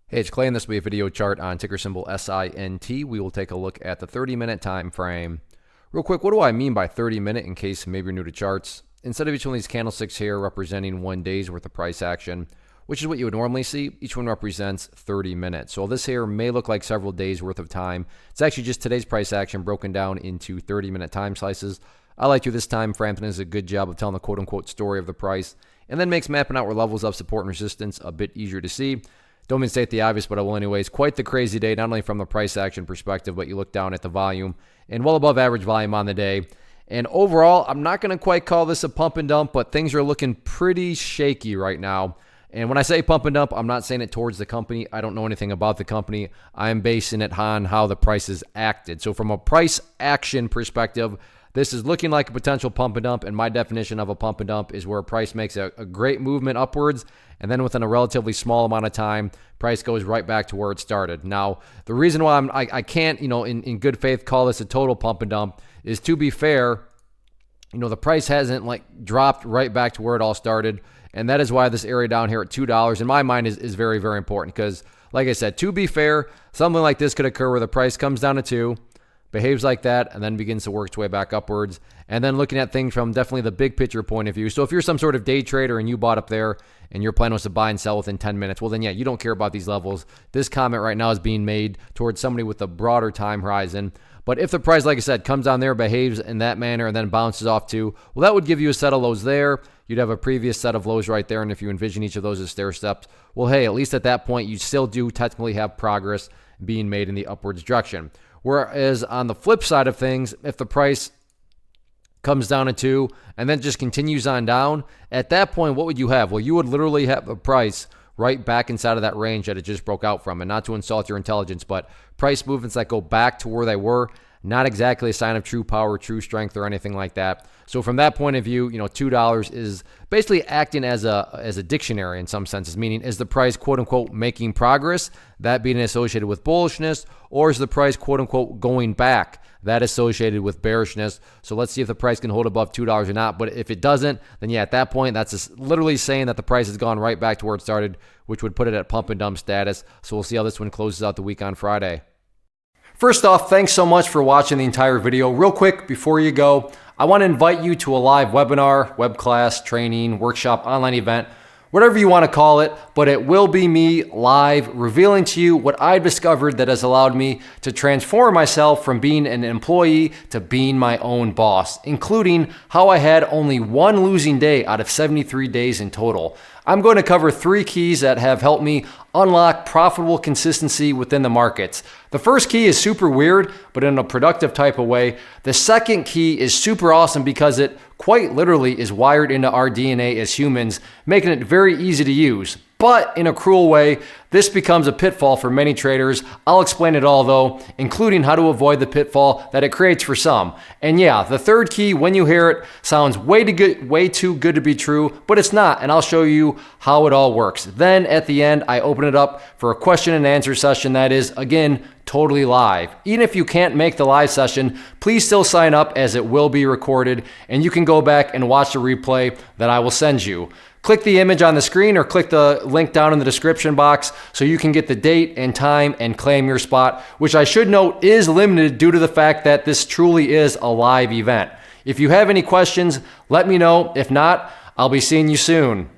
Hey, it's Clay, and this will be a video chart on ticker symbol SINT. We will take a look at the 30-minute time frame. Real quick, what do I mean by 30-minute in case maybe you're new to charts? Instead of each one of these candlesticks here representing 1 day's worth of price action, which is what you would normally see, each one represents 30 minutes. So this here may look like several days worth of time. It's actually just today's price action broken down into 30-minute time slices. I like to this time frame, and does a good job of telling the quote-unquote story of the price, and then makes mapping out where levels of support and resistance a bit easier to see. Don't mean to state the obvious, but I will anyways. Quite the crazy day, not only from the price action perspective, but you look down at the volume and well above average volume on the day. And overall, I'm not going to quite call this a pump and dump, but things are looking pretty shaky right now. And when I say pump and dump, I'm not saying it towards the company. I don't know anything about the company. I'm basing it on how the price is acted. So from a price action perspective, this is looking like a potential pump and dump, and my definition of a pump and dump is where a price makes a great movement upwards, and then within a relatively small amount of time, price goes right back to where it started. Now, the reason why I can't, in good faith call this a total pump and dump is, to be fair, the price hasn't dropped right back to where it all started, and that is why this area down here at $2 in my mind is very, very important, because like I said, to be fair, something like this could occur where the price comes down to 2, behaves like that, and then begins to work its way back upwards. And then looking at things from definitely the big picture point of view. So if you're some sort of day trader and you bought up there and your plan was to buy and sell within 10 minutes, well then yeah, you don't care about these levels. This comment right now is being made towards somebody with a broader time horizon. But if the price, like I said, comes down there, behaves in that manner, and then bounces off to, well, that would give you a set of lows there. You'd have a previous set of lows right there. And if you envision each of those as stair steps, well, hey, at least at that point, you still do technically have progress being made in the upwards direction. Whereas on the flip side of things, if the price comes down to 2 and then just continues on down, at that point, what would you have? Well, you would literally have a price right back inside of that range that it just broke out from. And not to insult your intelligence, but price movements that go back to where they were, not exactly a sign of true power, true strength, or anything like that. So from that point of view, $2 is basically acting as a dictionary in some senses, meaning is the price quote unquote making progress, that being associated with bullishness, or is the price quote unquote going back, that associated with bearishness. So let's see if the price can hold above $2 or not. But if it doesn't, then yeah, at that point, that's literally saying that the price has gone right back to where it started, which would put it at pump and dump status. So we'll see how this one closes out the week on Friday. First off, thanks so much for watching the entire video. Real quick, before you go, I want to invite you to a live webinar, web class, training, workshop, online event, whatever you want to call it, but it will be me live revealing to you what I've discovered that has allowed me to transform myself from being an employee to being my own boss, including how I had only 1 losing day out of 73 days in total. I'm going to cover 3 keys that have helped me unlock profitable consistency within the markets. The first key is super weird, but in a productive type of way. The second key is super awesome because it quite literally is wired into our DNA as humans, making it very easy to use. But in a cruel way, this becomes a pitfall for many traders. I'll explain it all though, including how to avoid the pitfall that it creates for some. And yeah, the third key, when you hear it, sounds way too good to be true, but it's not, and I'll show you how it all works. Then at the end, I open it up for a question and answer session that is, again, totally live. Even if you can't make the live session, please still sign up as it will be recorded, and you can go back and watch the replay that I will send you. Click the image on the screen or click the link down in the description box so you can get the date and time and claim your spot, which I should note is limited due to the fact that this truly is a live event. If you have any questions, let me know. If not, I'll be seeing you soon.